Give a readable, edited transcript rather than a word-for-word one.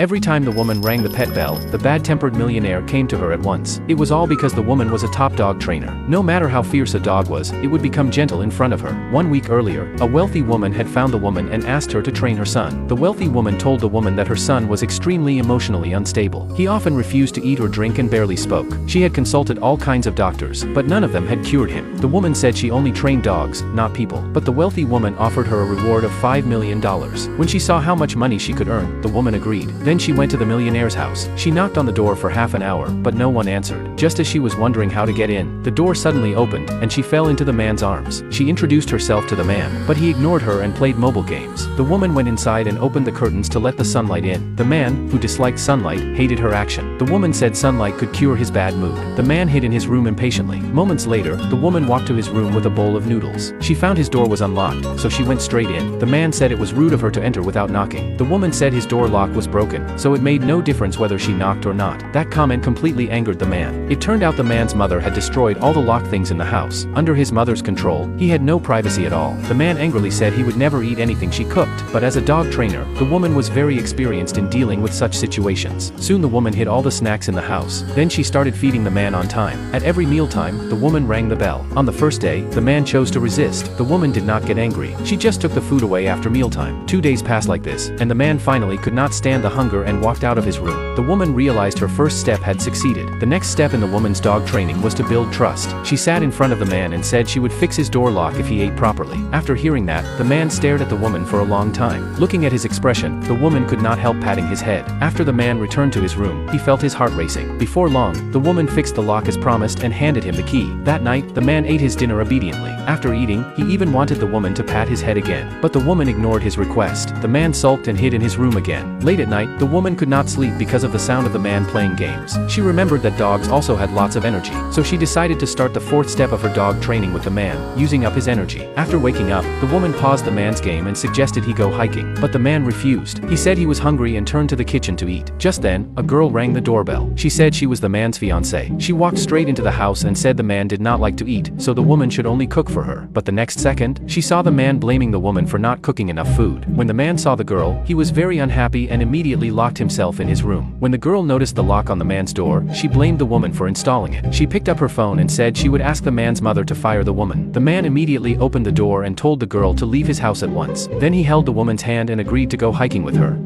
Every time the woman rang the pet bell, the bad-tempered millionaire came to her at once. It was all because the woman was a top dog trainer. No matter how fierce a dog was, it would become gentle in front of her. 1 week earlier, a wealthy woman had found the woman and asked her to train her son. The wealthy woman told the woman that her son was extremely emotionally unstable. He often refused to eat or drink and barely spoke. She had consulted all kinds of doctors, but none of them had cured him. The woman said she only trained dogs, not people. But the wealthy woman offered her a reward of $5 million. When she saw how much money she could earn, the woman agreed. Then she went to the millionaire's house. She knocked on the door for half an hour, but no one answered. Just as she was wondering how to get in, the door suddenly opened, and she fell into the man's arms. She introduced herself to the man, but he ignored her and played mobile games. The woman went inside and opened the curtains to let the sunlight in. The man, who disliked sunlight, hated her action. The woman said sunlight could cure his bad mood. The man hid in his room impatiently. Moments later, the woman walked to his room with a bowl of noodles. She found his door was unlocked, so she went straight in. The man said it was rude of her to enter without knocking. The woman said his door lock was broken, so it made no difference whether she knocked or not. That comment completely angered the man. It turned out the man's mother had destroyed all the locked things in the house. Under his mother's control, he had no privacy at all. The man angrily said he would never eat anything she cooked, but as a dog trainer, the woman was very experienced in dealing with such situations. Soon the woman hid all the snacks in the house. Then she started feeding the man on time. At every mealtime, the woman rang the bell. On the first day, the man chose to resist. The woman did not get angry. She just took the food away after mealtime. 2 days passed like this, and the man finally could not stand the hunger and walked out of his room. The woman realized her first step had succeeded. The next step in the woman's dog training was to build trust. She sat in front of the man and said she would fix his door lock if he ate properly. After hearing that, the man stared at the woman for a long time. Looking at his expression, the woman could not help patting his head. After the man returned to his room, he felt his heart racing. Before long, the woman fixed the lock as promised and handed him the key. That night, the man ate his dinner obediently. After eating, he even wanted the woman to pat his head again. But the woman ignored his request. The man sulked and hid in his room again. Late at night, the woman could not sleep because of the sound of the man playing games. She remembered that dogs also had lots of energy, so she decided to start the fourth step of her dog training with the man, using up his energy. After waking up, the woman paused the man's game and suggested he go hiking, but the man refused. He said he was hungry and turned to the kitchen to eat. Just then, a girl rang the doorbell. She said she was the man's fiancée. She walked straight into the house and said the man did not like to eat, so the woman should only cook for her. But the next second, she saw the man blaming the woman for not cooking enough food. When the man saw the girl, he was very unhappy and immediately locked himself in his room. When the girl noticed the lock on the man's door, she blamed the woman for installing it. She picked up her phone and said she would ask the man's mother to fire the woman. The man immediately opened the door and told the girl to leave his house at once. Then he held the woman's hand and agreed to go hiking with her.